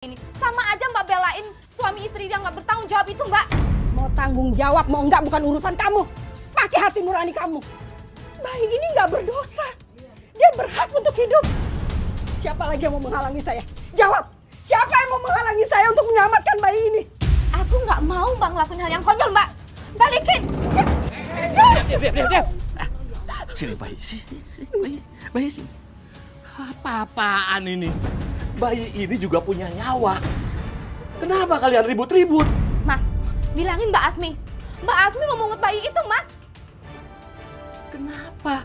Ini sama aja Mbak belain suami istri yang nggak bertanggung jawab itu, Mbak. Mau tanggung jawab mau enggak bukan urusan kamu. Pakai hati nurani kamu. Bayi ini nggak berdosa. Dia berhak untuk hidup. Siapa lagi yang mau menghalangi saya? Jawab. Siapa yang mau menghalangi saya untuk menyelamatkan bayi ini? Aku nggak mau Mbak ngelakuin hal yang konyol, Mbak. Balikin. Diam. Sini bayi, sini. Bayi sini. Apa-apaan ini? Bayi ini juga punya nyawa. Kenapa kalian ribut-ribut? Mas, bilangin Mbak Asmi. Mbak Asmi mau mengut bayi itu, Mas. Kenapa?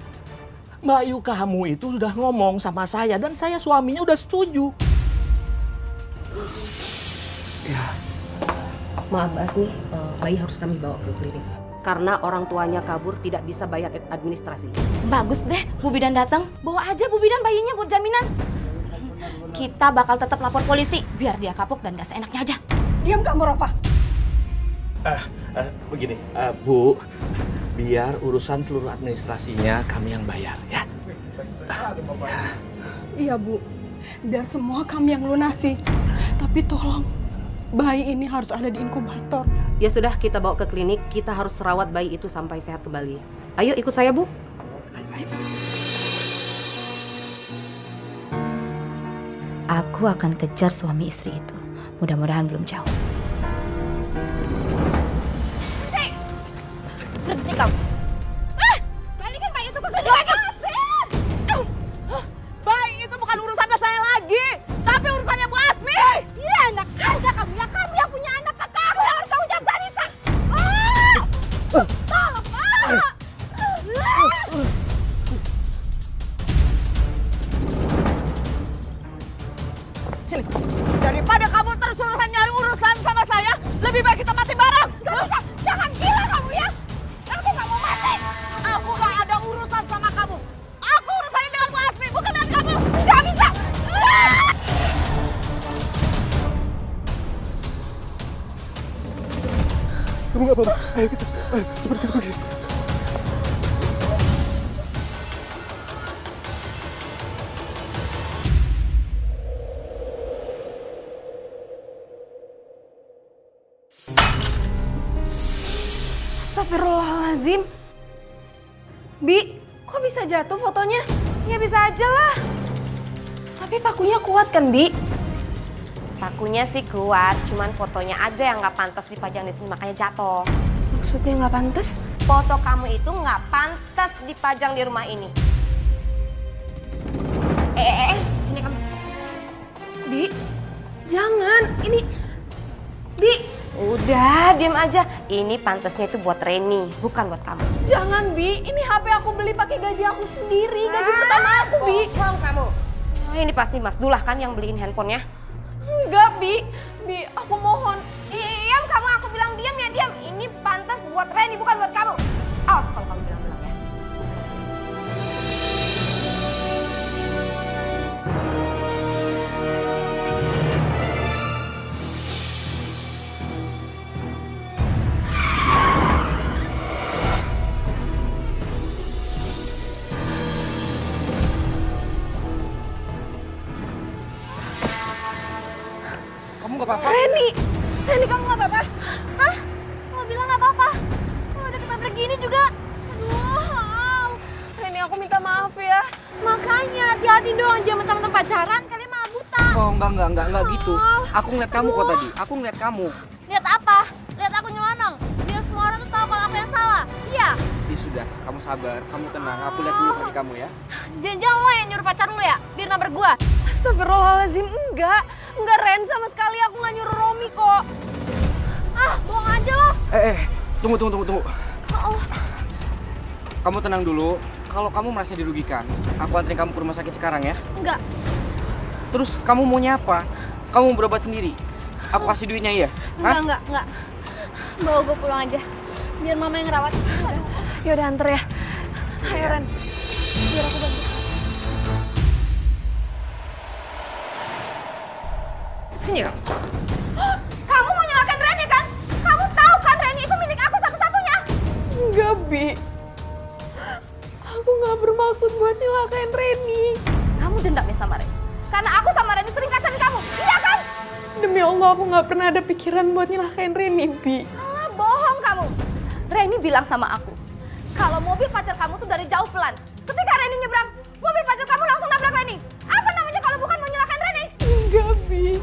Mbak Yu kamu itu sudah ngomong sama saya dan saya suaminya udah setuju. Ya. Maaf Mbak Asmi, bayi harus kami bawa ke klinik. Karena orang tuanya kabur tidak bisa bayar administrasi. Bagus deh, Bu Bidan datang. Bawa aja Bu Bidan bayinya buat jaminan. Kita bakal tetap lapor polisi biar dia kapok dan gak seenaknya aja. Diam kamu, Rafa. Begini, Bu, biar urusan seluruh administrasinya kami yang bayar ya. Iya, Bu. Biar semua kami yang lunasi. Tapi tolong, bayi ini harus ada di inkubator. Ya sudah, kita bawa ke klinik. Kita harus rawat bayi itu sampai sehat kembali. Ayo ikut saya, Bu. Ayo. Aku akan kejar suami istri itu. Mudah-mudahan belum jauh. Berhenti kamu. Balikan bayi itu ke klinik lagi. Bayi itu bukan urusannya saya lagi, tapi urusannya Bu Asmi. Iya, anak aja kamu ya. Kamu yang punya anak, kakak aku yang harus tanggung jawab. Gak bisa. Tolong, Sini. Daripada kamu terus-terusan nyari urusan sama saya, lebih baik kita mati bareng. Gak bisa. Jangan gila kamu ya. Aku gak mau mati. Aku gak ada urusan sama kamu. Aku urusannya dengan Bu Asmi, bukan dengan kamu. Gak bisa. Kamu nggak apa-apa. Ayo kita seperti itu pergi. Astagfirullahaladzim. Bi, kok bisa jatuh fotonya? Ya bisa aja lah. Tapi pakunya kuat kan, Bi? Pakunya sih kuat, cuman fotonya aja yang nggak pantas dipajang di sini makanya jatuh. Maksudnya nggak pantas? Foto kamu itu nggak pantas dipajang di rumah ini. Sini kamu. Bi, jangan. Ini, Bi, Udah, diam aja. Ini pantasnya itu buat Reni, bukan buat kamu. jangan Bi. Ini HP aku beli pakai gaji aku sendiri. Gaji pertama aku, Bi. Bohong kamu. Oh, ini pasti Mas Dullah kan yang beliin handphonenya? Enggak, Bi. Bi, aku mohon. Diam kamu, aku bilang diam ya diam. Ini pantas buat Reni, bukan buat kamu. Awas kalau kamu bilang-bilang ya. Kamu nggak apa-apa? Reni, kamu nggak apa-apa? Hah? Mau bilang nggak apa-apa? Kalau udah ketabrak gini juga. Aduh. Reni, aku minta maaf ya. Makanya hati-hati dong, jangan mentang-mentang pacaran, kalian malah buta. Oh enggak gitu. Aku ngeliat kamu kok tadi. Aku ngeliat kamu. Lihat apa? Lihat aku nyelonong. Biar semua orang tuh tahu kalau aku yang salah. Iya. Ya sudah, kamu sabar, kamu tenang. Aku lihat dulu kaki kamu ya. Jangan lo yang nyuruh pacar lo ya, biar nabrak gua. Astagfirullahaladzim, enggak. Enggak, Ren, sama sekali aku nggak nyuruh Romi kok. Ah, bohong aja lo. Tunggu. Oh, Kamu tenang dulu. Kalau kamu merasa dirugikan, aku anterin kamu ke rumah sakit sekarang ya. enggak. Terus kamu maunya apa? Kamu mau berobat sendiri? Aku kasih duitnya ya? Enggak. Bawa gua pulang aja. Biar mama yang ngerawat. Yaudah, anter ya. Ayo, Ren. Biar aku bantu. Sini kamu. Kamu mau nyalakan Reni kan? Kamu tahu kan Reni itu milik aku satu-satunya. Enggak, Bi. Aku nggak bermaksud buat nyelakain Reni. Kamu dendam ya sama Reni? Karena aku sama Reni sering kacangin kamu, iya kan? Demi Allah aku nggak pernah ada pikiran buat nyelakain Reni, Bi. Alah, bohong kamu. Reni bilang sama aku, kalau mobil pacar kamu tuh dari jauh pelan. Ketika Reni nyebrang, mobil pacar kamu langsung nabrak Reni. Apa namanya kalau bukan mau nyelakain Reni? Enggak, Bi.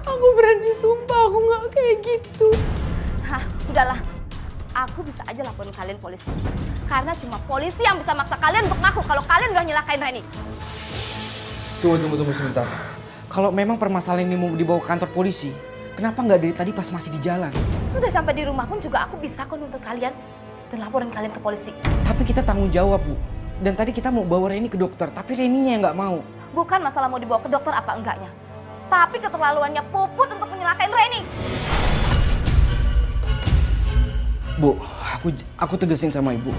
Aku berani sumpah aku nggak kayak gitu. Hah, udahlah. Aku bisa aja laporin kalian polisi. Karena cuma polisi yang bisa maksa kalian untuk ngaku kalau kalian udah nyelakain Reni. Tunggu sebentar. Kalau memang permasalahan ini mau dibawa ke kantor polisi, kenapa nggak dari tadi pas masih di jalan? Sudah sampai di rumah pun juga aku bisa kok nuntut kalian dan laporin kalian ke polisi. Tapi kita tanggung jawab, Bu. Dan tadi kita mau bawa Reni ke dokter, tapi Reninya yang nggak mau. Bukan masalah mau dibawa ke dokter apa enggaknya. Tapi keterlaluannya Puput untuk menyelakain Reni. Bu, aku tegesin sama Ibu.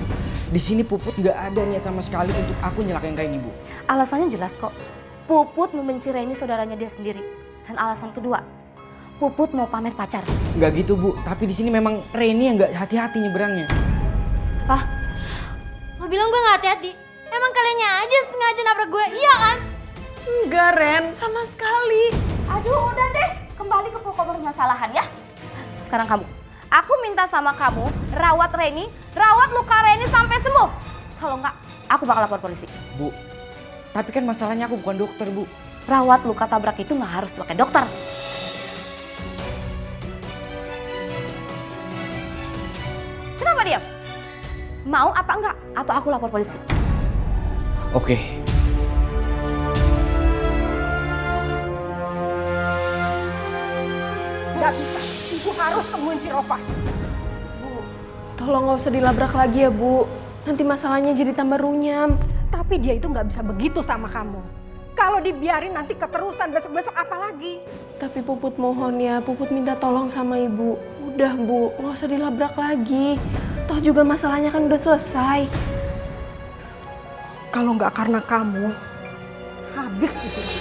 Di sini Puput nggak ada niat sama sekali untuk aku nyelakain Reni, Bu. Alasannya jelas kok. Puput membenci Reni saudaranya dia sendiri. Dan alasan kedua, Puput mau pamer pacar. Nggak gitu, Bu. Tapi di sini memang Reni yang nggak hati-hati nyebrangnya. Pah, lo bilang gue gak hati-hati? Emang kaliannya aja sengaja nabrak gue, iya kan? Enggak, Ren, sama sekali. Aduh, udah deh. Kembali ke pokok permasalahan ya. Sekarang kamu. Aku minta sama kamu rawat Reni, rawat luka Reni sampai sembuh. Kalau enggak, aku bakal lapor polisi. Bu, tapi kan masalahnya aku bukan dokter, Bu. Rawat luka tabrak itu nggak harus pakai dokter. Kenapa diam? Mau apa enggak? Atau aku lapor polisi? Oke. Gak bisa, ibu harus temuin si Rofa. Tolong nggak usah dilabrak lagi ya, Bu. Nanti masalahnya jadi tambah runyam. Tapi dia itu nggak bisa begitu sama kamu. Kalau dibiarin nanti keterusan, besok-besok apa lagi? Tapi Puput mohon ya, Puput minta tolong sama Ibu. Udah, Bu, nggak usah dilabrak lagi. Toh juga masalahnya kan udah selesai. Kalau nggak karena kamu, habis di sini.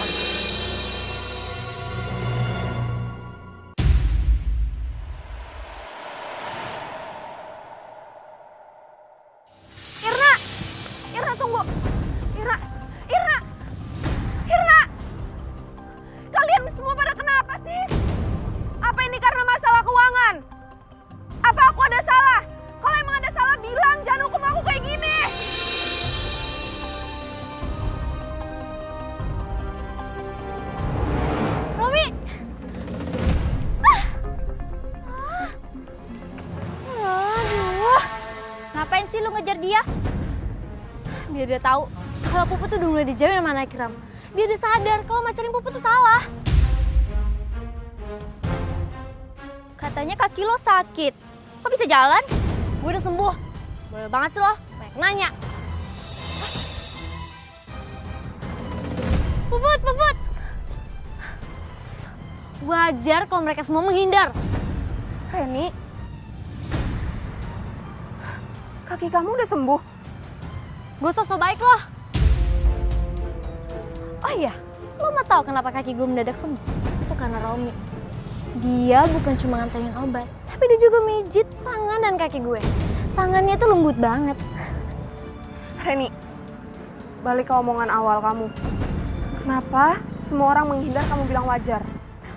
Irna tunggu. Irna. Kalian semua pada kenapa sih? Apa ini karena masalah keuangan? Apa aku ada salah? Kalau emang ada salah bilang, jangan hukum aku kayak gini. Romi! Aduh, ngapain sih lu ngejar dia? Biar dia tahu kalau Puput tuh udah mulai dijauhin sama anak Ikram. Biar dia sadar kalau macarin Puput tuh salah. Katanya kaki lo sakit. Kok bisa jalan? Gue udah sembuh. Boleh banget sih lo, banyak nanya. Puput! Wajar kalau mereka semua menghindar. Reni, kaki kamu udah sembuh? Gue sosok baik loh. Oh iya, Lo mau tahu kenapa kaki gue mendadak sembuh? Itu karena Romi. Dia bukan cuma nganterin obat, tapi dia juga mijit tangan dan kaki gue. Tangannya tuh lembut banget. Reni, balik ke omongan awal kamu. Kenapa semua orang menghindar kamu bilang wajar?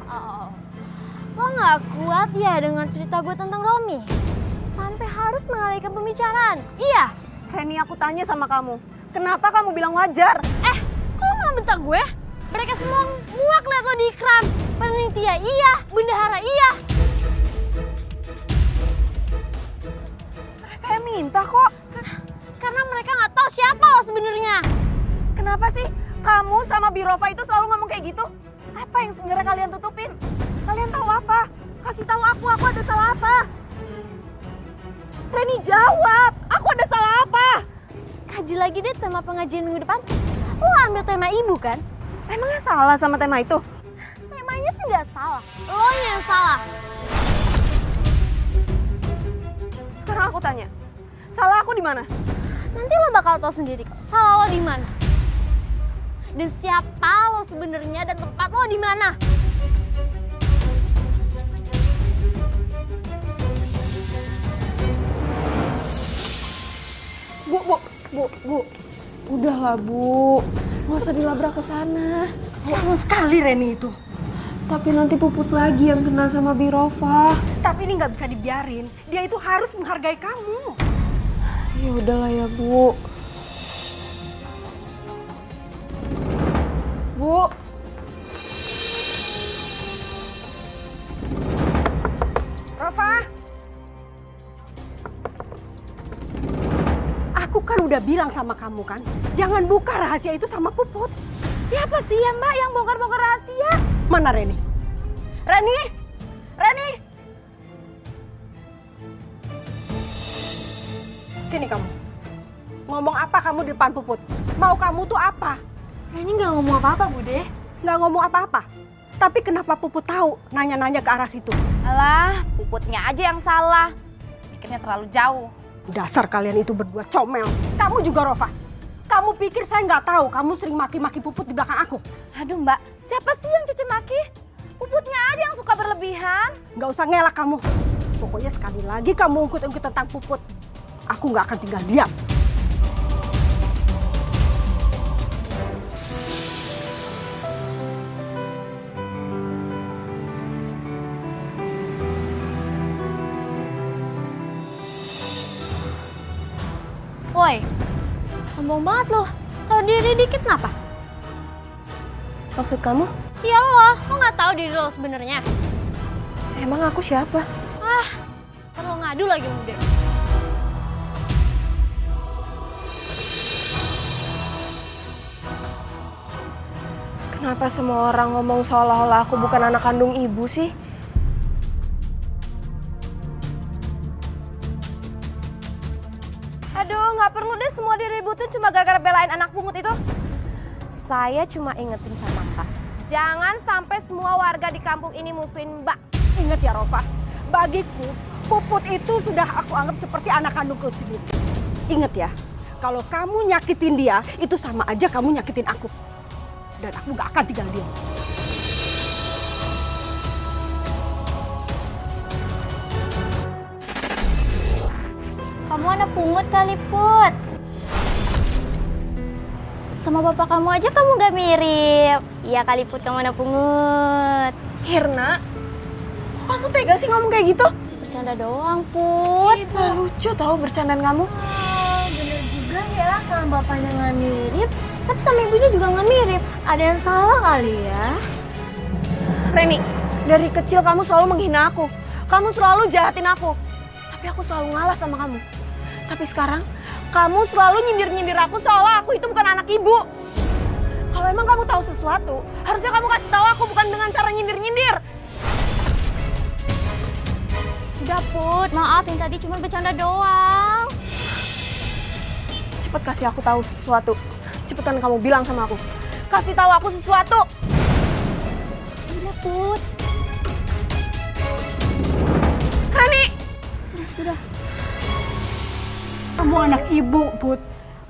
Oh, lo gak kuat ya dengan cerita gue tentang Romi? Sampai harus mengalihkan pembicaraan, iya? Reni, aku tanya sama kamu, kenapa kamu bilang wajar? Kok lo malah bentak gue? Mereka semua muak liat lo di Ikram. Penitia iya, bendahara iya. Mereka yang minta kok. Karena mereka gak tahu siapa lo sebenarnya. Kenapa sih kamu sama Birova itu selalu ngomong kayak gitu? Apa yang sebenarnya kalian tutupin? Kalian tahu apa? Kasih tahu aku ada salah apa? Reni, jawab, aku ada salah apa? Kaji lagi deh tema pengajian minggu depan. Lo ambil tema ibu kan? Emangnya salah sama tema itu? Temanya sih gak salah. Lo yang salah. Sekarang aku tanya, salah aku di mana? Nanti lo bakal tahu sendiri kok. Salah lo di mana. Dan siapa lo sebenarnya dan tempat lo di mana. Bu. Udahlah, Bu. Nggak usah dilabrak ke sana. Lama sekali Reni itu. Tapi nanti Puput lagi yang kena sama Birofa. Tapi ini nggak bisa dibiarin. Dia itu harus menghargai kamu. Ya udahlah ya, Bu. Bu. Rafa. Aku kan udah bilang sama kamu kan, jangan buka rahasia itu sama Puput. Siapa sih ya Mbak yang bongkar-bongkar rahasia? Mana Reni? Reni? Reni? Sini kamu. Ngomong apa kamu di depan Puput? Mau kamu tuh apa? Reni nggak ngomong apa-apa, Bude. Nggak ngomong apa-apa. Tapi kenapa Puput tahu nanya-nanya ke arah situ? Alah, Puputnya aja yang salah. Pikirnya terlalu jauh. Dasar kalian itu berdua comel. Kamu juga, Rofa. Kamu pikir saya nggak tahu kamu sering maki-maki Puput di belakang aku? Aduh Mbak, siapa sih yang cuci maki? Puputnya aja yang suka berlebihan. Nggak usah ngelak kamu. Pokoknya sekali lagi kamu ungkit-ungkit tentang Puput, aku nggak akan tinggal diam. Woi, sombong banget lo. Tahu diri dikit kenapa? Maksud kamu? Iya lo nggak tahu diri lo sebenarnya. Emang aku siapa? Terlalu ngadu lagi, Bude. Kenapa semua orang ngomong seolah-olah aku bukan anak kandung ibu sih? Aduh, nggak perlu deh semua diributin cuma gara-gara belain anak pungut itu. Saya cuma ingetin sama Mbak, jangan sampai semua warga di kampung ini musuhin Mbak. Ingat ya, Rofa. Bagiku, Puput itu sudah aku anggap seperti anak kandungku sendiri. Ingat ya, kalau kamu nyakitin dia, itu sama aja kamu nyakitin aku. Dan aku gak akan tinggal diam. Kamu anak pungut kali, Put. Sama bapak kamu aja kamu gak mirip. Iya kali, Put, kamu anak pungut. Hirna, kok kamu tega sih ngomong kayak gitu? Bercanda doang, Put. Gak lucu tau bercandaan kamu. Bener juga ya, sama bapaknya nggak mirip, tapi sama ibunya juga nggak mirip. Ada yang salah kali ya? Reni, dari kecil kamu selalu menghina aku. Kamu selalu jahatin aku. Tapi aku selalu ngalah sama kamu. Tapi sekarang, kamu selalu nyindir-nyindir aku seolah aku itu bukan anak ibu. Kalau emang kamu tahu sesuatu, harusnya kamu kasih tahu aku bukan dengan cara nyindir-nyindir. Udah, Put, maaf yang tadi cuma bercanda doang. Cepet kasih aku tahu sesuatu. Cepetan kamu bilang sama aku. Kasih tahu aku sesuatu. Sudah, Put. Reni! Sudah. Kamu anak ibu, Put.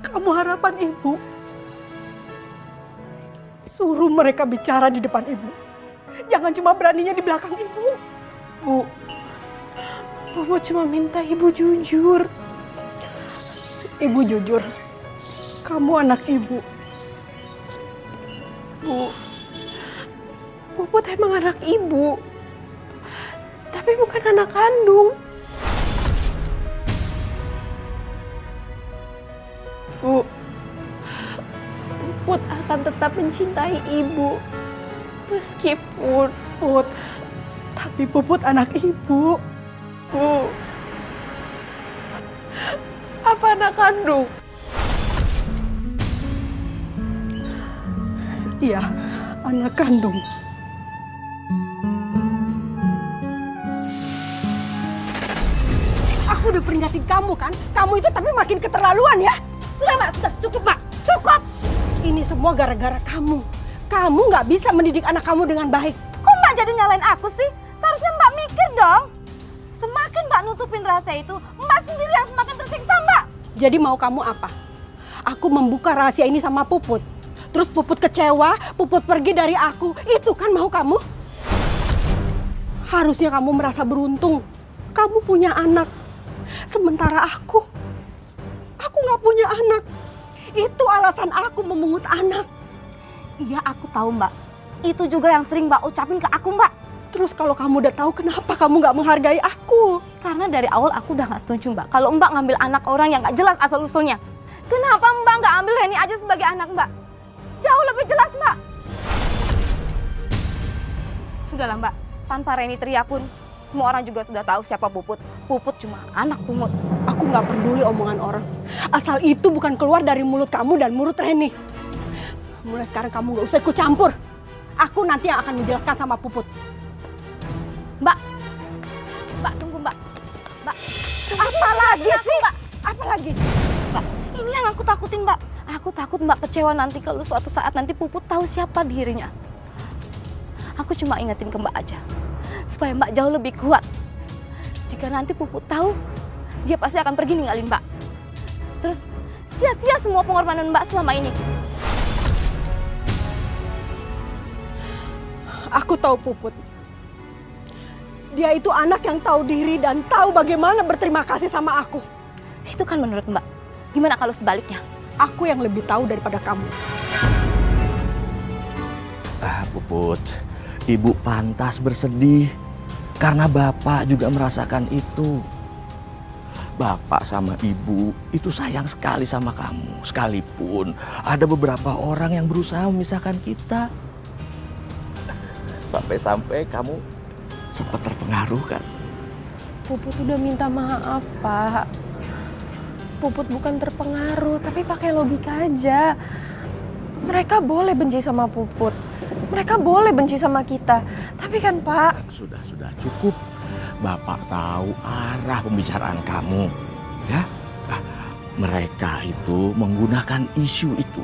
Kamu harapan ibu. Suruh mereka bicara di depan ibu. Jangan cuma beraninya di belakang ibu. Bu, Bobo cuma minta ibu jujur. Ibu jujur, kamu anak ibu. Bu, Puput emang anak ibu. Tapi bukan anak kandung. Bu, Puput akan tetap mencintai ibu. Meskipun, Put, tapi Puput anak ibu. Bu, apa anak kandung? Iya, anak kandung. Aku udah peringatin kamu kan? Kamu itu tapi makin keterlaluan ya. Sudah Mbak, sudah cukup Mbak, cukup. Ini semua gara-gara kamu. Kamu nggak bisa mendidik anak kamu dengan baik. Kok Mbak jadi nyalain aku sih? Seharusnya Mbak mikir dong. Semakin Mbak nutupin rahasia itu, Mbak sendiri yang semakin tersiksa, Mbak. Jadi mau kamu apa? Aku membuka rahasia ini sama Puput. Terus Puput kecewa, Puput pergi dari aku. Itu kan mau kamu? Harusnya kamu merasa beruntung. Kamu punya anak. Sementara aku nggak punya anak. Itu alasan aku memungut anak. Iya, aku tahu, Mbak. Itu juga yang sering Mbak ucapin ke aku, Mbak. Terus kalau kamu udah tahu, kenapa kamu nggak menghargai aku? Karena dari awal aku udah gak setuju, Mbak. Kalau Mbak ngambil anak orang yang gak jelas asal-usulnya. Kenapa Mbak nggak ambil Reni aja sebagai anak Mbak? Jauh lebih jelas, Mbak. Sudahlah, Mbak. Tanpa Reni teriak pun, semua orang juga sudah tahu siapa Puput. Puput cuma anak pungut. Aku nggak peduli omongan orang. Asal itu bukan keluar dari mulut kamu dan mulut Reni. Mulai sekarang kamu nggak usah ikut campur. Aku nanti yang akan menjelaskan sama Puput. Mbak. Mbak, tunggu, Mbak. Mbak. Apa lagi sih? Mbak. Apa lagi? Mbak, ini yang aku takutin, Mbak. Aku takut Mbak kecewa nanti kalau suatu saat nanti Puput tahu siapa dirinya. Aku cuma ingetin ke Mbak aja, supaya Mbak jauh lebih kuat. Jika nanti Puput tahu, dia pasti akan pergi ninggalin Mbak. Terus sia-sia semua pengorbanan Mbak selama ini. Aku tahu Puput. Dia itu anak yang tahu diri dan tahu bagaimana berterima kasih sama aku. Itu kan menurut Mbak. Gimana kalau sebaliknya? Aku yang lebih tahu daripada kamu. Puput, Ibu pantas bersedih karena Bapak juga merasakan itu. Bapak sama Ibu itu sayang sekali sama kamu, sekalipun ada beberapa orang yang berusaha memisahkan kita. Sampai-sampai kamu sempat terpengaruh kan? Puput udah minta maaf, Pak. Puput bukan terpengaruh, tapi pakai logika aja. Mereka boleh benci sama Puput. Mereka boleh benci sama kita. Tapi kan, Pak... Sudah cukup. Bapak tahu arah pembicaraan kamu. Ya, mereka itu menggunakan isu itu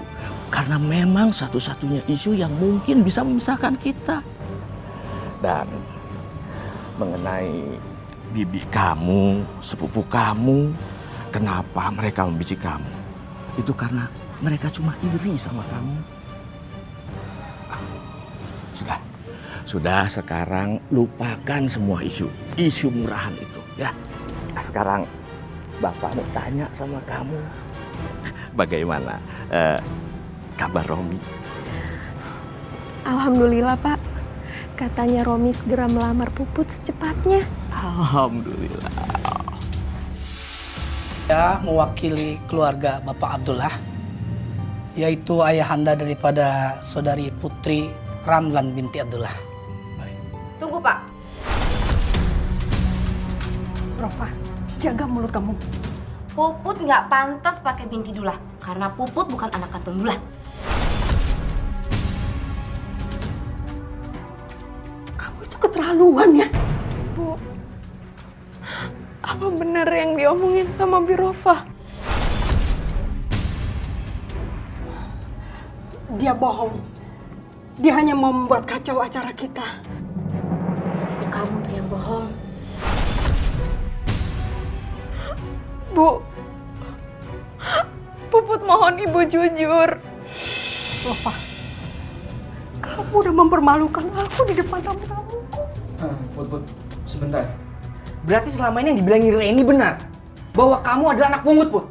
karena memang satu-satunya isu yang mungkin bisa memisahkan kita. Dan mengenai bibi kamu, sepupu kamu, kenapa mereka membenci kamu? Itu karena mereka cuma iri sama kamu. Sudah sekarang lupakan semua isu murahan itu ya. Sekarang Bapak mau tanya sama kamu, bagaimana kabar Romi? Alhamdulillah, Pak. Katanya Romi segera melamar Puput secepatnya. Alhamdulillah. Saya mewakili keluarga Bapak Abdullah, yaitu ayahanda daripada saudari Putri Ramlan binti Abdullah. Tunggu, Pak. Rofa, jaga mulut kamu. Puput nggak pantas pakai binti Dullah. Karena Puput bukan anak kandung Dullah. Kamu itu keterlaluan ya. Bu, apa benar yang diomongin sama Birofa? Dia bohong. Dia hanya mau membuat kacau acara kita. Kamu tuh yang bohong. Bu, Puput mohon Ibu jujur. Rofa, kamu udah mempermalukan aku di depan tamu-tamuku. Put, sebentar. Berarti selama ini yang dibilangin Reni benar? Bahwa kamu adalah anak pungut, Put?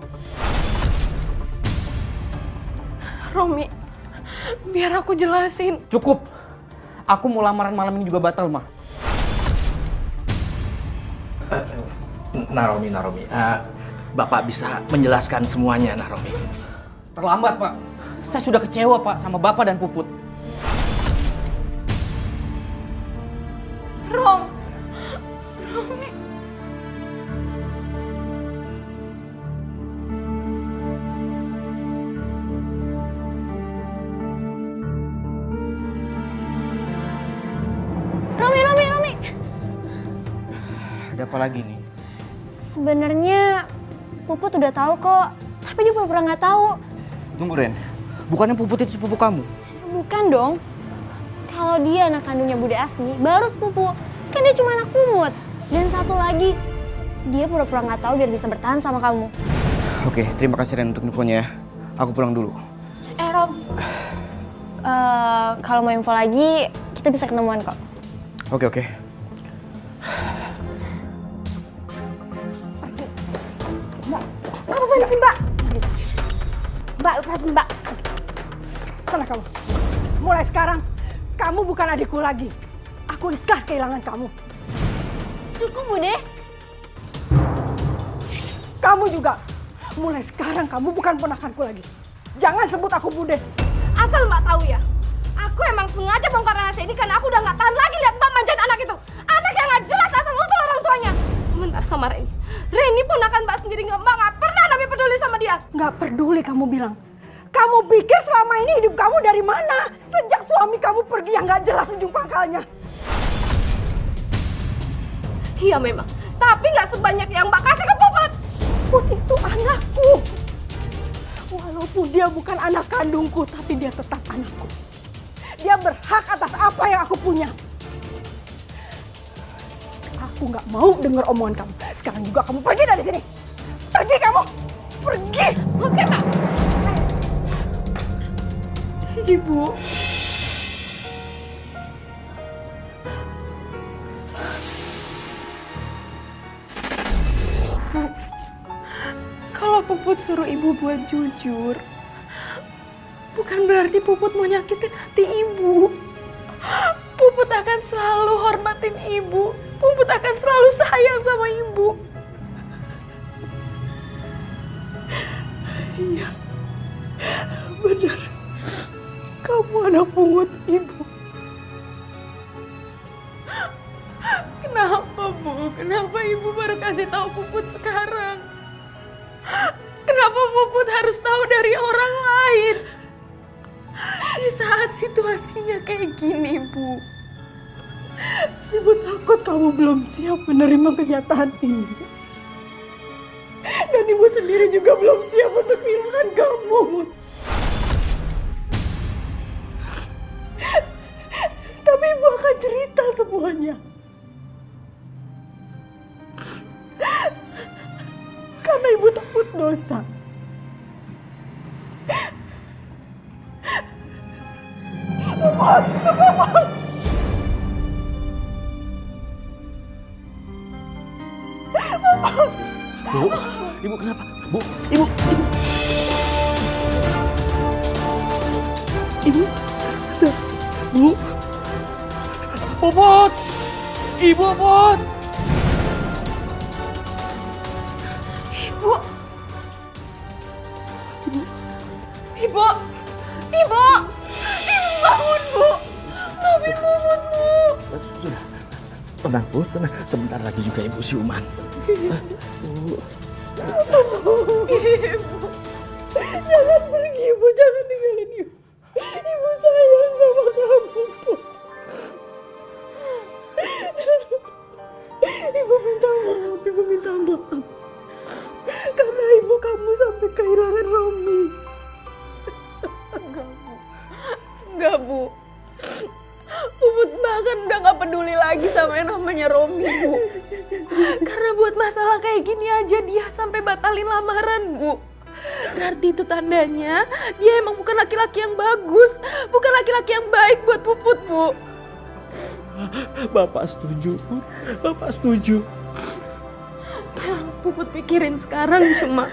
Romi, biar aku jelasin. Cukup. Aku mau lamaran malam ini juga batal, Ma. Naromi, Bapak bisa menjelaskan semuanya, Naromi. Terlambat, Pak. Saya sudah kecewa, Pak, sama Bapak dan Puput. Romi. Romi. Ada apa lagi nih? Sebenarnya Puput udah tahu kok, tapi dia pura-pura nggak tahu. Tunggu, Ren. Bukannya Puput itu sepupu kamu? Bukan dong. Kalau dia anak kandungnya Bude Asmi, baru sepupu. Kan dia cuma anak pungut. Dan satu lagi, dia pura-pura nggak tahu biar bisa bertahan sama kamu. Oke, terima kasih Ren untuk infonya ya. Aku pulang dulu. Rom, kalau mau info lagi, kita bisa ketemuan kok. Oke. Apa sih, Mbak? Mbak, lepasin, Mbak. Sana kamu. Mulai sekarang, Kamu bukan adikku lagi. Aku ikhlas kehilangan kamu. Cukup, Bude. Kamu juga. Mulai sekarang kamu bukan ponakanku lagi. Jangan sebut aku Bude. Asal Mbak tahu ya, aku emang sengaja bongkar rahasia ini karena aku udah nggak tahan lagi lihat Mbak manjain anak itu. Anak yang nggak jelas asal-usul orang tuanya. Sementara sama Reni. Reni ponakan Mbak sendiri, Mbak nggak pernah namanya peduli sama dia. Nggak peduli kamu bilang. Kamu pikir selama ini hidup kamu dari mana? Sejak suami kamu pergi yang nggak jelas ujung pangkalnya. Iya memang, tapi nggak sebanyak yang Mbak kasih ke Puput. Put itu anakku. Walaupun dia bukan anak kandungku, tapi dia tetap anakku. Dia berhak atas apa yang aku punya. Aku nggak mau dengar omongan kamu. Sekarang juga kamu pergi dari sini. Pergi kamu. Pergi. Oke, Mbak. Ibu. Kalau Puput suruh ibu buat jujur, bukan berarti Puput mau nyakitin hati ibu. Puput akan selalu hormatin ibu. Puput akan selalu sayang sama ibu. Iya, benar. Kamu anak pungut ibu. Kenapa, Bu? Kenapa ibu baru kasih tahu Puput sekarang? Kenapa Puput harus tahu dari orang lain? Di saat situasinya kayak gini, Bu. Ibu takut kamu belum siap menerima kenyataan ini. Dan ibu sendiri juga belum siap untuk kehilangan kamu. Tapi ibu akan cerita semuanya. Karena ibu takut dosa. Bu, ibu kenapa? Bu, ibu. Ibu. Bu. Puput. Ibu, Put. Ibu. Ibu. Ibu. Ibu bangun, Bu. Maafin Puput, Bu. Sudah. Tenang, Bu, tenang. Sebentar lagi juga ibu siuman. Bu. Ibu. Jangan pergi, ibu. Jangan tinggalin ibu. Ibu sayang sama kamu, Put. Ibu minta maaf, ibu minta maaf. Karena ibu kamu sampai kehilangan Romi. Enggak, Bu. Puput bahkan udah gak peduli lagi sama yang namanya Romi, Bu. Karena buat masalah kayak gini aja dia sampai batalin lamaran, Bu. Berarti itu tandanya dia emang bukan laki-laki yang bagus, bukan laki-laki yang baik buat Puput, Bu. Bapak setuju, Put. Bapak setuju. Yang Puput pikirin sekarang cuma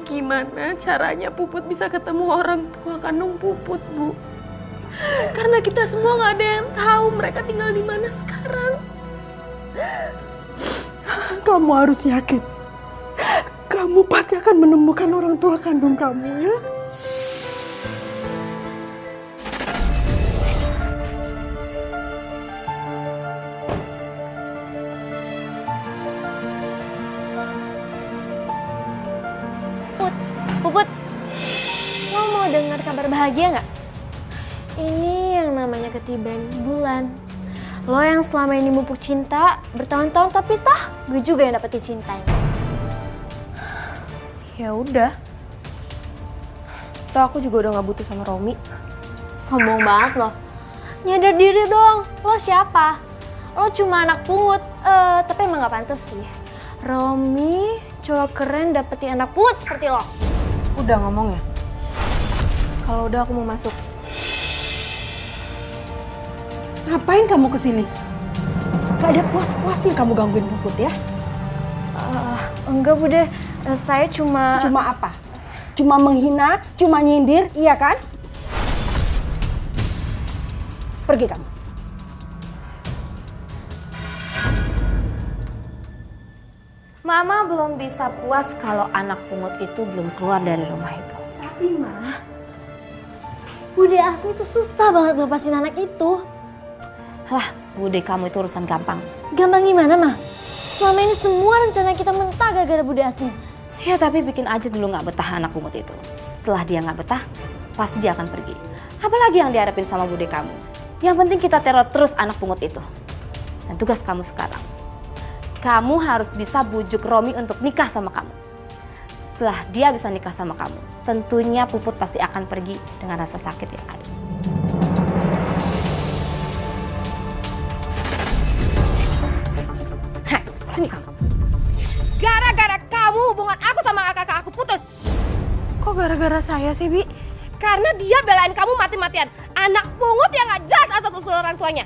gimana caranya Puput bisa ketemu orang tua kandung Puput, Bu. Karena kita semua nggak ada yang tahu mereka tinggal di mana sekarang. Kamu harus yakin. Kamu pasti akan menemukan orang tua kandung kamu, ya. Puput, lo mau dengar kabar bahagia nggak? Ini yang namanya ketiban bulan. Lo yang selama ini mupuk cinta bertahun-tahun, tapi gue juga yang dapetin cintanya. Ya udah. Toh aku juga udah nggak butuh sama Romi. Sombong banget lo. Nyadar diri dong. Lo siapa? Lo cuma anak pungut. Tapi emang nggak pantas sih. Romi cowok keren dapetin anak pungut seperti lo. Udah ngomong ya. Kalau udah aku mau masuk. Ngapain kamu kesini? Gak ada puas-puasnya kamu gangguin Puput, ya? Enggak, Bude. Saya cuma... Cuma apa? Cuma menghina, cuma nyindir, iya kan? Pergi kamu. Mama belum bisa puas kalau anak pungut itu belum keluar dari rumah itu. Tapi Ma, Bude Asmi tuh susah banget ngelepasin anak itu. Lah, Bude kamu itu urusan gampang. Gampang gimana Ma? Selama ini semua rencana kita mentah gara-gara Bude Asmi. Ya tapi bikin aja dulu nggak betah anak pungut itu. Setelah dia nggak betah, pasti dia akan pergi. Apalagi yang diharapin sama Bude kamu. Yang penting kita teror terus anak pungut itu. Dan tugas kamu sekarang, kamu harus bisa bujuk Romi untuk nikah sama kamu. Setelah dia bisa nikah sama kamu, tentunya Puput pasti akan pergi dengan rasa sakit yang ada. Heh, sini kamu. Gara-gara kamu hubungan aku sama kakak aku putus. Kok gara-gara saya sih, Bi? Karena dia belain kamu mati-matian. Anak pungut yang gak jelas asal-usul orang tuanya.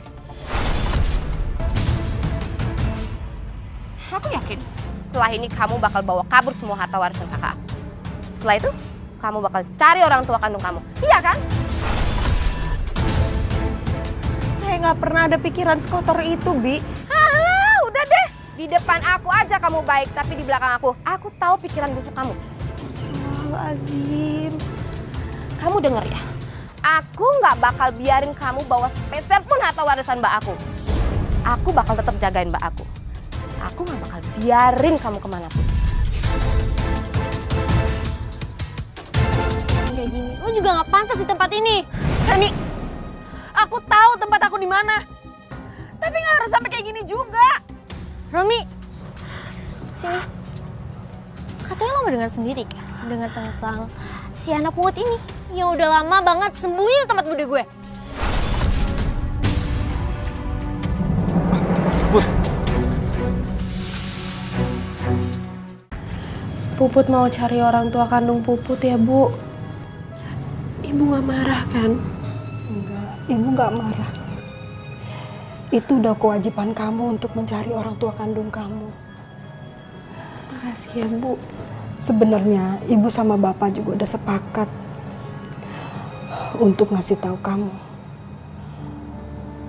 Aku yakin setelah ini kamu bakal bawa kabur semua harta warisan kakak aku. Setelah itu, kamu bakal cari orang tua kandung kamu. Iya kan? Saya nggak pernah ada pikiran sekotor itu, Bi. Alah, udah deh. Di depan aku aja kamu baik, tapi di belakang aku tahu pikiran busuk kamu. Astagfirullahaladzim. Kamu denger ya, aku nggak bakal biarin kamu bawa sepeser pun harta warisan mbak aku. Aku bakal tetap jagain mbak aku. Aku nggak bakal biarin kamu kemanapun. Kayak gini, lo juga nggak pantas di tempat ini. Reni, aku tahu tempat aku di mana. Tapi nggak harus sampai kayak gini juga. Romi, sini. Katanya lo mau dengar sendiri kan? Dengar tentang si anak pungut ini yang udah lama banget sembunyi di tempat bude gue. Puput mau cari orang tua kandung Puput ya, Bu. Ibu nggak marah kan? Enggak, ibu nggak marah. Itu udah kewajiban kamu untuk mencari orang tua kandung kamu. Makasih ya, Bu. Sebenarnya ibu sama bapak juga udah sepakat untuk ngasih tahu kamu.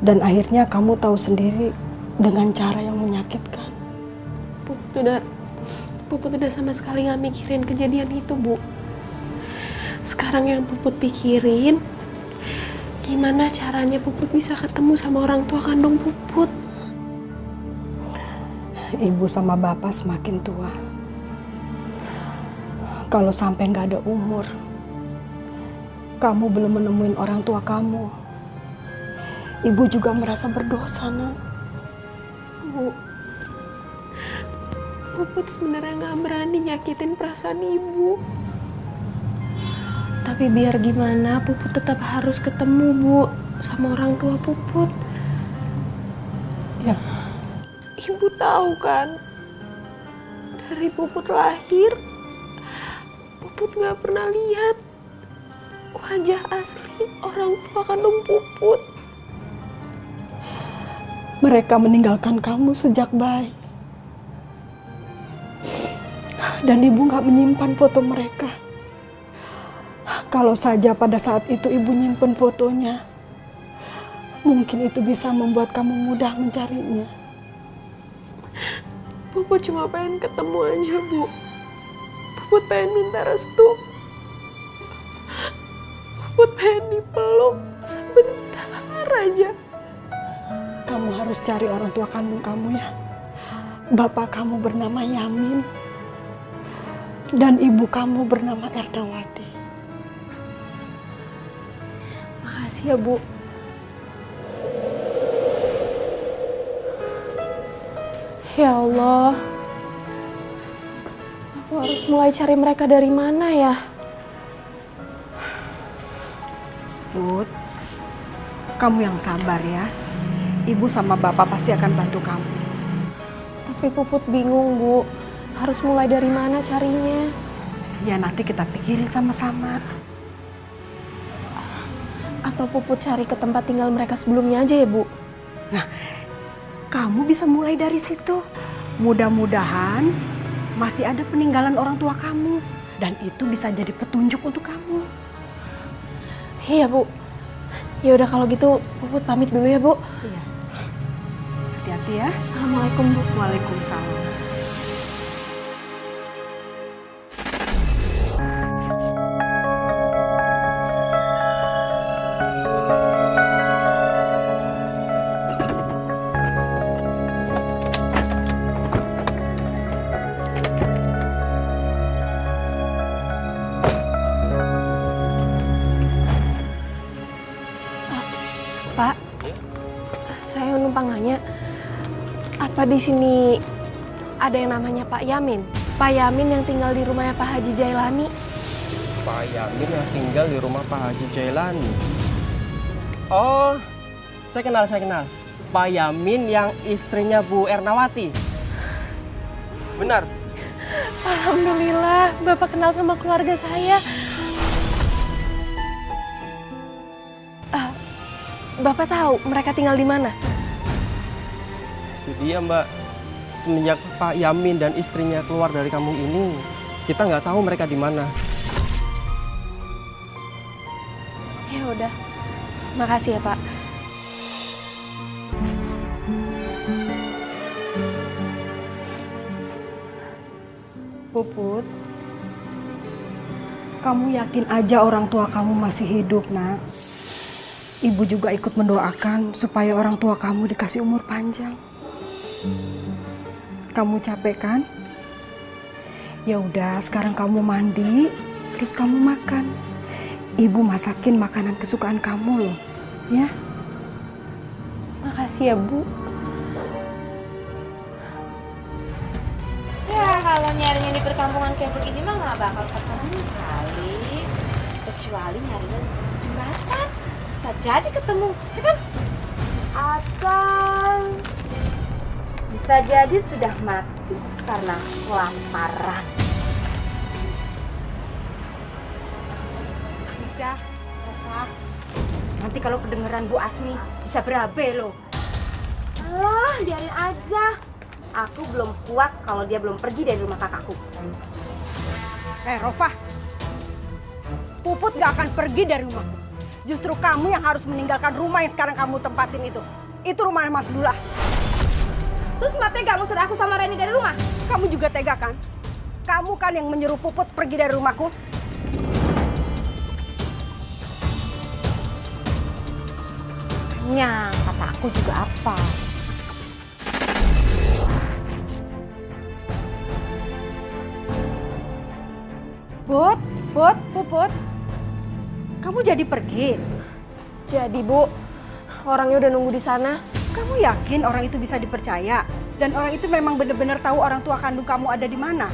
Dan akhirnya kamu tahu sendiri dengan cara yang menyakitkan. Puput udah sama sekali nggak mikirin kejadian itu, Bu. Sekarang yang Puput pikirin, gimana caranya Puput bisa ketemu sama orang tua kandung Puput. Ibu sama bapak semakin tua. Kalau sampai nggak ada umur, kamu belum menemuin orang tua kamu, ibu juga merasa berdosa, Nak. Bu, Puput sebenarnya nggak berani nyakitin perasaan ibu. Tapi biar gimana, Puput tetap harus ketemu, Bu, sama orang tua Puput. Ya, Ibu tahu kan, dari Puput lahir, Puput nggak pernah lihat wajah asli orang tua kandung Puput. mereka meninggalkan kamu sejak bayi. Dan ibu nggak menyimpan foto mereka. Kalau saja pada saat itu ibu nyimpen fotonya, mungkin itu bisa membuat kamu mudah mencarinya. Puput cuma pengen ketemu aja, Bu. Puput pengen minta restu. Puput pengen dipeluk sebentar aja. Kamu harus cari orang tua kandung kamu ya. Bapak kamu bernama Yamin. Dan ibu kamu bernama Erdawati. Makasih ya, Bu. Ya Allah, aku harus mulai cari mereka dari mana ya? Put, kamu yang sabar ya. Ibu sama bapak pasti akan bantu kamu. Tapi Puput bingung, Bu. Harus mulai dari mana carinya? Ya nanti kita pikirin sama-sama. Atau Puput cari ke tempat tinggal mereka sebelumnya aja ya, Bu? Nah, kamu bisa mulai dari situ. Mudah-mudahan masih ada peninggalan orang tua kamu. Dan itu bisa jadi petunjuk untuk kamu. Iya, Bu. Ya udah kalau gitu Puput pamit dulu ya, Bu. Iya. Hati-hati ya. Assalamualaikum, Bu. Waalaikumsalam. Apa di sini ada yang namanya Pak Yamin? Pak Yamin yang tinggal di rumahnya Pak Haji Jailani. Pak Yamin yang tinggal di rumah Pak Haji Jailani. Oh, saya kenal. Pak Yamin yang istrinya Bu Ernawati. Benar. Alhamdulillah, Bapak kenal sama keluarga saya. Bapak tahu mereka tinggal di mana? Itu dia, Mbak. Semenjak Pak Yamin dan istrinya keluar dari kampung ini, kita nggak tahu mereka di mana. Ya udah, makasih ya Pak. Puput, kamu yakin aja orang tua kamu masih hidup, nak? Ibu juga ikut mendoakan supaya orang tua kamu dikasih umur panjang. Kamu capek kan? Ya udah, sekarang kamu mandi, terus kamu makan. Ibu masakin makanan kesukaan kamu loh, ya? Makasih ya Bu. Ya kalau nyarinya di perkampungan kayak begini mah nggak bakal ketemu sekali. Kecuali nyarinya di jembatan, bisa jadi ketemu, ya kan? Atau bisa jadi sudah mati karena kelaparan. Sudah, Reva. Nanti kalau kedengeran Bu Asmi bisa berabe loh. Alah, biarin aja. Aku belum puas kalau dia belum pergi dari rumah kakakku. Rofah, Puput gak akan pergi dari rumahku. Justru kamu yang harus meninggalkan rumah yang sekarang kamu tempatin itu. Itu rumah Mas Dullah. Terus Mbak tega ngusir aku sama Reni dari rumah? Kamu juga tega kan? Kamu kan yang menyuruh Puput pergi dari rumahku. Nya, kata aku juga apa? Puput. Kamu jadi pergi? Jadi Bu, orangnya udah nunggu di sana. Kamu yakin orang itu bisa dipercaya? Dan orang itu memang benar-benar tahu orang tua kandung kamu ada di mana?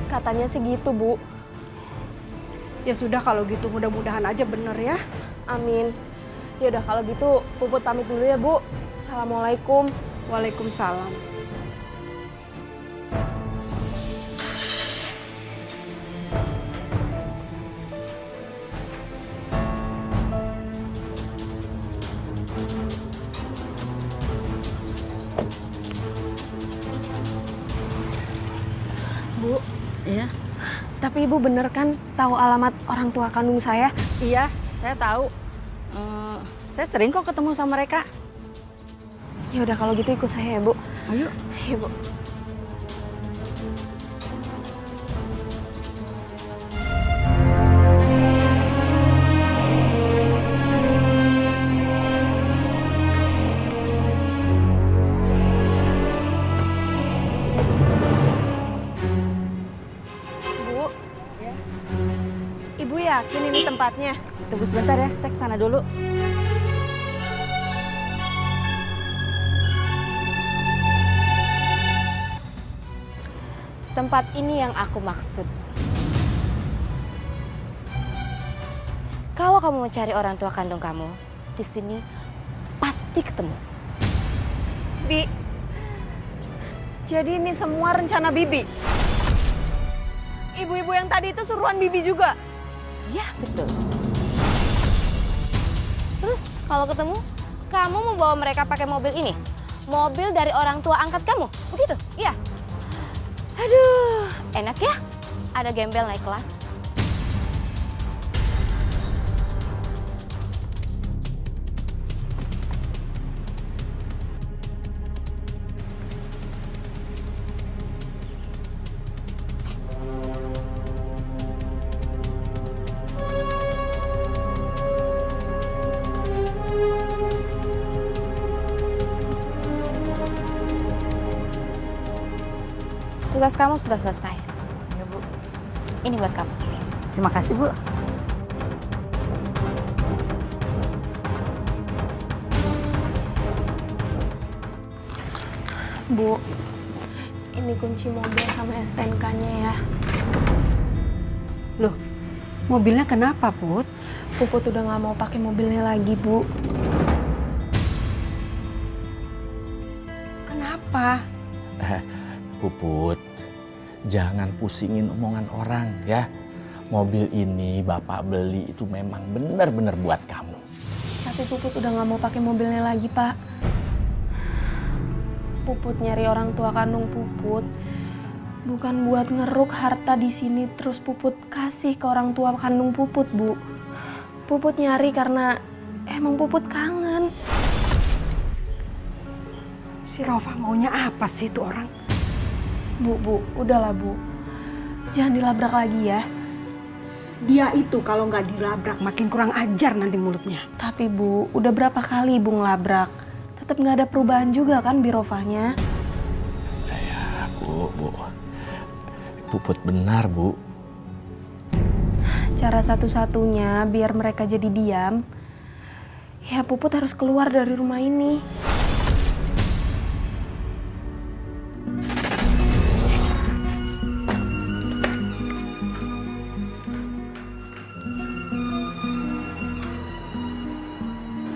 Katanya sih gitu Bu. Ya sudah kalau gitu mudah-mudahan aja bener ya. Amin. Ya udah kalau gitu Puput pamit dulu ya Bu. Assalamualaikum. Waalaikumsalam. Bu, Iya, tapi Ibu bener kan tahu alamat orang tua kandung saya? iya, saya tahu. Saya sering kok ketemu sama mereka. Ya udah kalau gitu ikut saya ya Bu. Ayo. Iya Bu. Bu, Ibu yakin ini tempatnya? Tunggu sebentar ya, saya kesana dulu. Tempat ini yang aku maksud. Kalau kamu mencari orang tua kandung kamu, di sini pasti ketemu. Bi, jadi ini semua rencana Bibi? Ibu-ibu yang tadi itu suruhan Bibi juga? Ya, betul. Terus kalau ketemu, kamu mau bawa mereka pakai mobil ini? Mobil dari orang tua angkat kamu? Begitu? Iya. Aduh, enak ya? Ada gembel naik kelas. Tugas kamu sudah selesai. Ya, Bu. Ini buat kamu. Terima kasih, Bu. Bu, ini kunci mobil sama STNK-nya ya. Loh, mobilnya kenapa, Put? Puput udah nggak mau pakai mobilnya lagi, Bu. Kenapa? Puput, jangan pusingin omongan orang ya. Mobil ini Bapak beli itu memang benar-benar buat kamu. Tapi Puput udah nggak mau pakai mobilnya lagi, Pak. Puput nyari orang tua kandung Puput bukan buat ngeruk harta di sini terus Puput kasih ke orang tua kandung Puput, Bu. Puput nyari karena emang Puput kangen. Si Rofa maunya apa sih itu orang? Bu, udahlah Bu. Jangan dilabrak lagi ya. Dia itu kalau nggak dilabrak makin kurang ajar nanti mulutnya. Tapi Bu, udah berapa kali Ibu ngelabrak? Tetap nggak ada perubahan juga kan Birofahnya? Ya, Bu. Puput benar, Bu. Cara satu-satunya biar mereka jadi diam, ya Puput harus keluar dari rumah ini.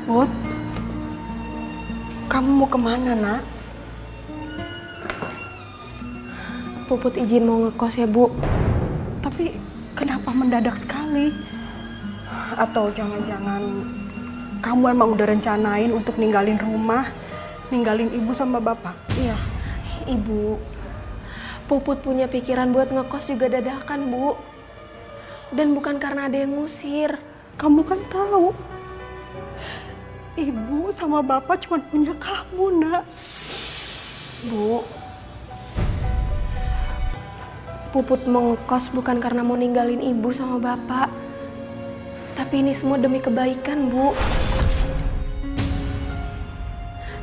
Put, kamu mau kemana, Nak? Puput izin mau ngekos ya, Bu. Tapi kenapa mendadak sekali? Atau jangan-jangan kamu emang udah rencanain untuk ninggalin rumah, ninggalin ibu sama bapak? Iya, Ibu. Puput punya pikiran buat ngekos juga dadakan, Bu. Dan bukan karena ada yang ngusir. Kamu kan tahu, ibu sama bapak cuma punya kamu, Nak. Bu, Puput mau ngekos bukan karena mau ninggalin ibu sama bapak. Tapi ini semua demi kebaikan, Bu.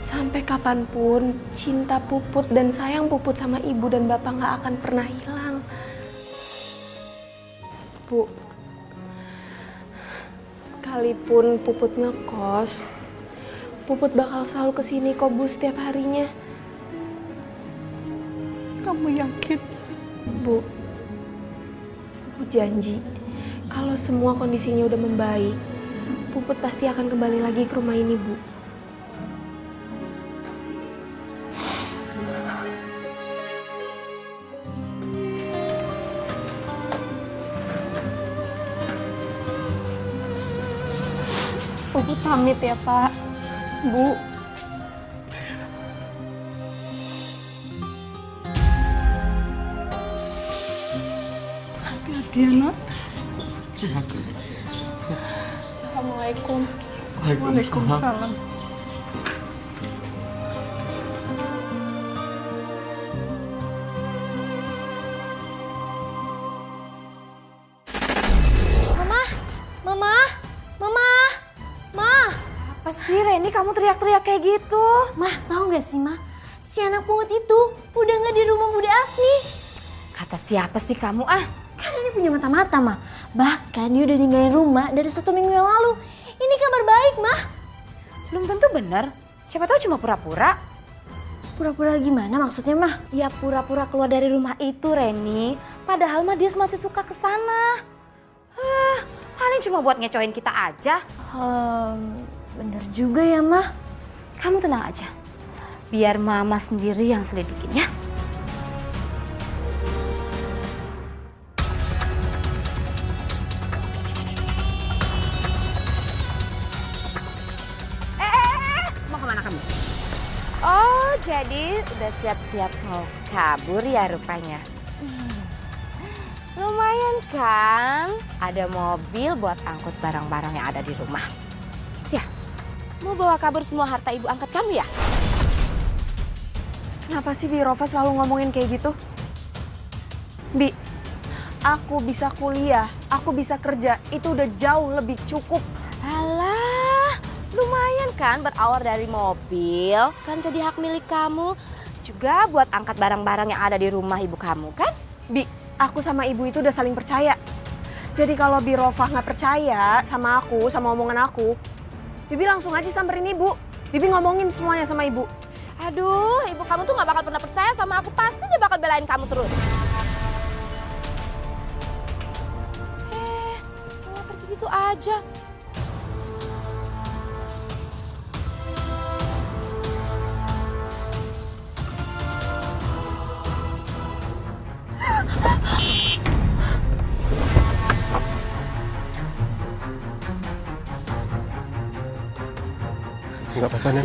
Sampai kapanpun, cinta Puput dan sayang Puput sama ibu dan bapak nggak akan pernah hilang. Bu, sekalipun Puput ngekos, Puput bakal selalu kesini kok, Bu, setiap harinya. Kamu yakin? Bu janji kalau semua kondisinya udah membaik, Puput pasti akan kembali lagi ke rumah ini, Bu. Puput pamit ya, Pak. Bu. Hati-hati ya, Nak. Assalamualaikum. Waalaikumsalam. Ma. Apa sih Reni kamu teriak-teriak kayak gitu? Mah, tahu nggak sih, Mah? Si anak pungut itu udah nggak di rumah Bude Asmi. Kata siapa sih kamu ah? Kan ini punya mata-mata, Mah. Bahkan dia udah ninggalin rumah dari 1 minggu yang lalu. Ini kabar baik, Mah. Belum tentu bener. Siapa tahu cuma pura-pura. Pura-pura gimana maksudnya, Mah? Ya pura-pura keluar dari rumah itu, Reni. Padahal mah dia masih suka ke sana. Paling cuma buat ngecoin kita aja. Bener juga ya, Mah. Kamu tenang aja. Biar Mama sendiri yang selidikin ya. Mau kemana kamu? Oh, jadi udah siap-siap mau kabur ya rupanya. Lumayan kan, ada mobil buat angkut barang-barang yang ada di rumah. Ya, mau bawa kabur semua harta ibu angkat kamu ya? Kenapa sih Bi Rofa selalu ngomongin kayak gitu? Bi, aku bisa kuliah, aku bisa kerja, itu udah jauh lebih cukup. Alah, lumayan kan berawal dari mobil, kan jadi hak milik kamu. Juga buat angkat barang-barang yang ada di rumah ibu kamu kan? Bi, aku sama ibu itu udah saling percaya. Jadi kalau Bi Rofa nggak percaya sama aku, sama omongan aku, Bibi langsung aja samperin ibu. Bibi ngomongin semuanya sama ibu. Aduh, ibu kamu tuh gak bakal pernah percaya sama aku. Pasti dia bakal belain kamu terus. Malah pergi gitu aja. Nggak apa-apa, Nen.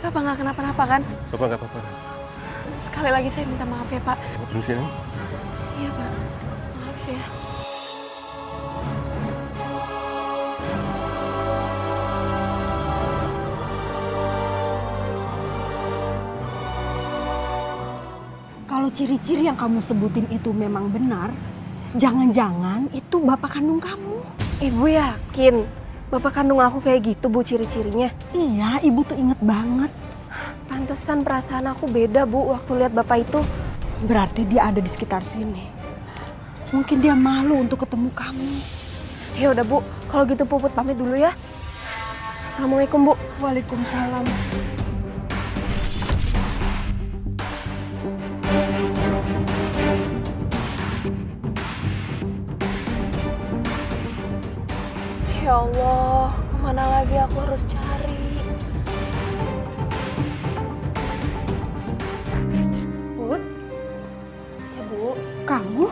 Bapak nggak kenapa-napa kan? Bapak nggak apa-apa. Sekali lagi saya minta maaf ya Pak. Permisi, Nen. Iya Pak, maaf ya. Kalau ciri-ciri yang kamu sebutin itu memang benar, jangan-jangan itu bapak kandung kamu. Ibu yakin bapak kandung aku kayak gitu Bu ciri-cirinya? Iya, ibu tuh inget banget. Pantesan perasaan aku beda Bu waktu lihat bapak itu. Berarti dia ada di sekitar sini. Mungkin dia malu untuk ketemu kamu. Ya udah Bu, kalau gitu Puput pamit dulu ya. Assalamualaikum Bu. Waalaikumsalam. Ya Allah, kemana lagi aku harus cari? Put? Ya Bu. Kamu?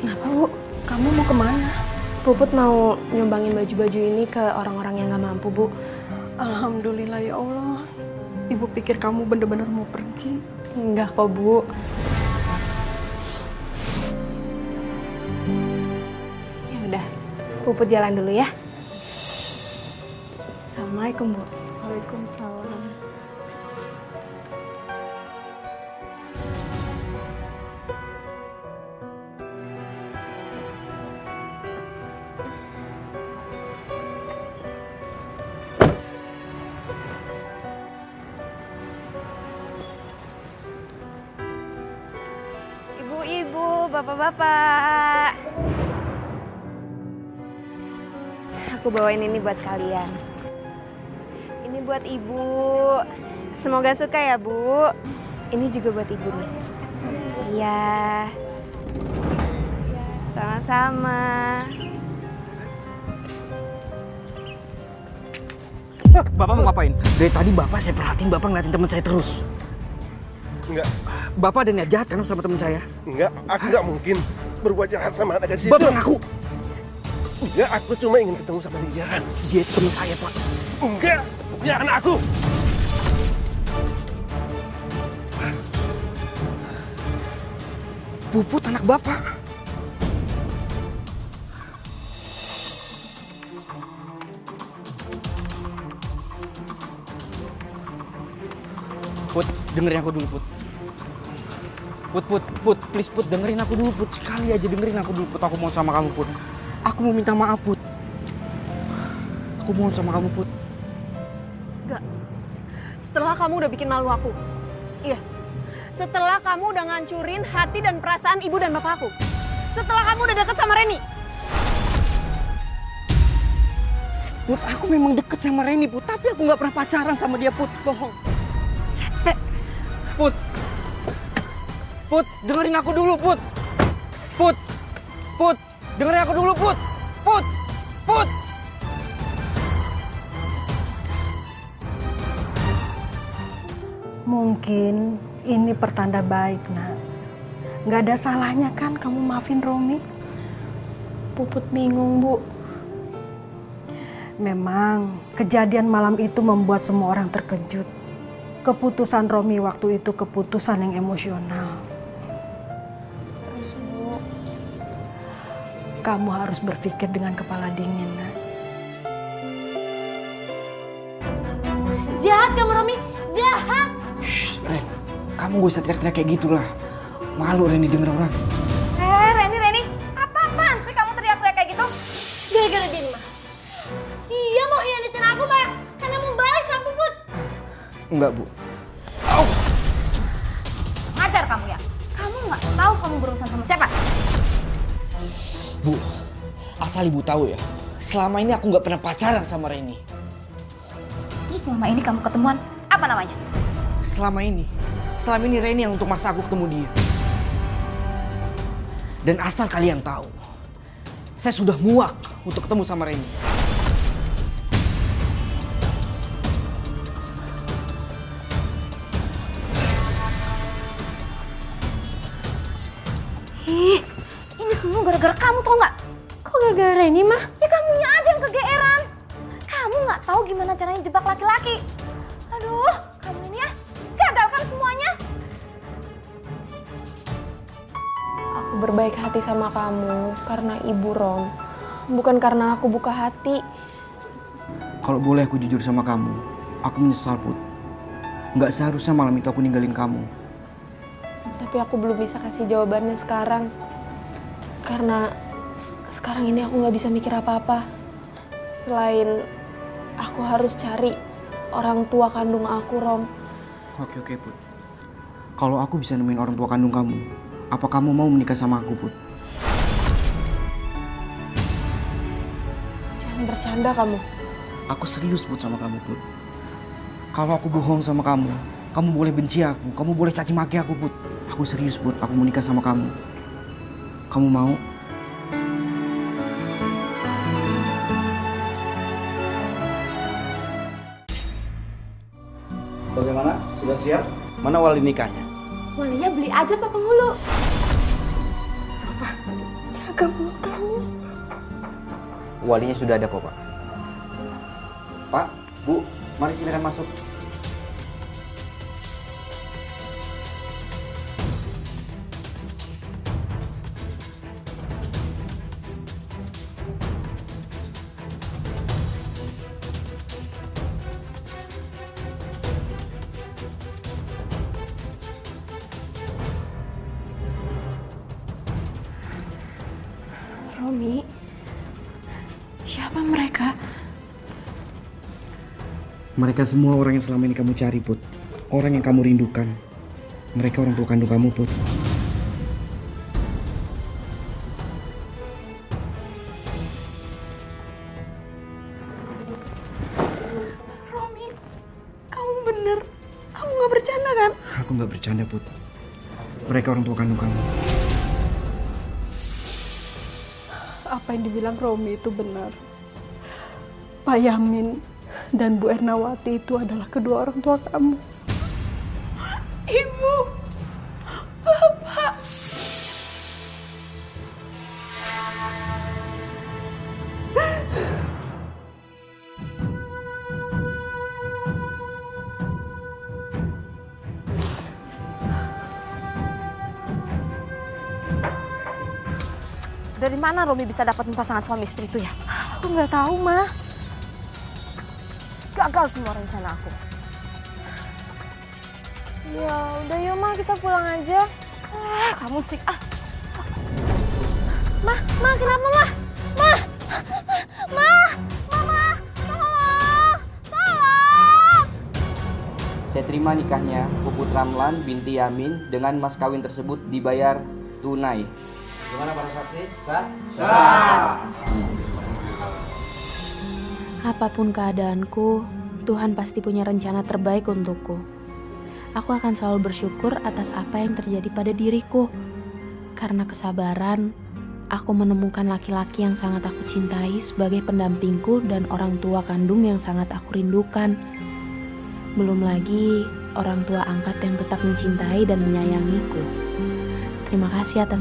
Kenapa Bu? Kamu mau kemana? Puput mau nyumbangin baju-baju ini ke orang-orang yang gak mampu Bu. Alhamdulillah ya Allah. Ibu pikir kamu bener-bener mau pergi. Enggak kok Bu. Ya udah, Puput jalan dulu ya. Assalamualaikum Bu. Waalaikumsalam. Ibu-ibu, bapak-bapak. Aku bawain ini buat kalian. Ini buat Ibu. Semoga suka ya, Bu. Ini juga buat Ibu nih. Iya. Sama-sama. Bapak mau ngapain? Dari tadi Bapak saya perhatiin Bapak ngeliatin teman saya terus. Enggak, Bapak ada niat jahat kan sama teman saya? enggak. Aku nggak mungkin berbuat jahat sama anak gadis itu. Bapak ngaku. Enggak, aku cuma ingin ketemu sama dia. Dia itu teman saya, Pak. Enggak, dia anak aku. Puput anak Bapak. Put, dengerin aku dulu, Put. Put, please Put, dengerin aku dulu, Put. Sekali aja dengerin aku dulu, Put. Aku mohon sama kamu, Put. Aku mau minta maaf, Put. Aku mohon sama kamu, Put. Enggak. Setelah kamu udah bikin malu aku. Iya. Setelah kamu udah ngancurin hati dan perasaan ibu dan bapakku. Setelah kamu udah deket sama Reni. Put, aku memang deket sama Reni, Put. Tapi aku nggak pernah pacaran sama dia, Put. Bohong. Capek. Put, dengerin aku dulu, Put. Put, dengerin aku dulu, Put. Put. Mungkin ini pertanda baik, nak. Nggak ada salahnya kan kamu maafin Romi? Puput bingung, Bu. Memang kejadian malam itu membuat semua orang terkejut. Keputusan Romi waktu itu keputusan yang emosional. Terus, Bu. Kamu harus berpikir dengan kepala dingin, nak. Jahat kamu, Romi. Jahat. Shh, Ren. Kamu gak usah teriak-teriak kayak gitulah. Malu Reni denger orang. Reni. Apa-apaan sih kamu teriak-teriak kayak gitu? Gara-gara dia nih, Ma. Dia mau hianatin aku, Ma. Karena mau balas sama Puput. Enggak, Bu. Ngajar kamu ya? Kamu nggak tahu kamu berurusan sama siapa? Bu, asal Ibu tahu ya. Selama ini aku nggak pernah pacaran sama Reni. selama ini kamu ketemuan, apa namanya? Selama ini Reni yang untuk maksa aku ketemu dia. Dan asal kalian tahu, saya sudah muak untuk ketemu sama Reni. Ih, ini semua gara-gara kamu tau nggak? Kok gara-gara Reni mah? Ya kamunya aja yang kegeeran. Kamu nggak tahu gimana caranya jebak laki-laki. Aduh, kamu ini ya gagalkan semuanya. Aku berbaik hati sama kamu karena Ibu Rom, bukan karena aku buka hati. Kalau boleh aku jujur sama kamu, aku menyesal, Put. Nggak seharusnya malam itu aku ninggalin kamu. Tapi aku belum bisa kasih jawabannya sekarang. Karena sekarang ini aku nggak bisa mikir apa-apa. Selain aku harus cari orang tua kandung aku, Rom. Oke, Put. Kalau aku bisa nemuin orang tua kandung kamu, apa kamu mau menikah sama aku, Put? Jangan bercanda kamu. Aku serius, Put, sama kamu, Put. Kalau aku bohong sama kamu boleh benci aku, kamu boleh caci maki aku, Put. Aku serius, Put, aku mau nikah sama kamu. Kamu mau? Bagaimana? Sudah siap? Mana wali nikahnya? Walinya beli aja Pak Penghulu. Jaga mulut kamu. Walinya sudah ada kok, Pak. Pak, Bu, mari silakan masuk. Romi, siapa mereka? Mereka semua orang yang selama ini kamu cari, Put. Orang yang kamu rindukan. Mereka orang tua kandung kamu, Put. Romi, kamu bener. Kamu gak bercanda kan? Aku nggak bercanda, Put. Mereka orang tua kandung kamu. Apa yang dibilang Romi itu benar. Pak Yamin dan Bu Ernawati itu adalah kedua orang tua kamu. Ibu, Bapak. Dari mana Romi bisa dapat pasangan suami istri itu ya? Aku nggak tahu, Ma. Gagal semua rencana aku. Ya udah yuk, Ma, kita pulang aja. Kamu sih, Ma, kenapa, Ma? Ma! Mama! Tolong! Saya terima nikahnya Puput Ramlan binti Yamin dengan mas kawin tersebut dibayar tunai. Gimana para saksi? Sah? Apapun keadaanku, Tuhan pasti punya rencana terbaik untukku. Aku akan selalu bersyukur atas apa yang terjadi pada diriku. Karena kesabaran, aku menemukan laki-laki yang sangat aku cintai sebagai pendampingku dan orang tua kandung yang sangat aku rindukan. Belum lagi orang tua angkat yang tetap mencintai dan menyayangiku. Terima kasih atas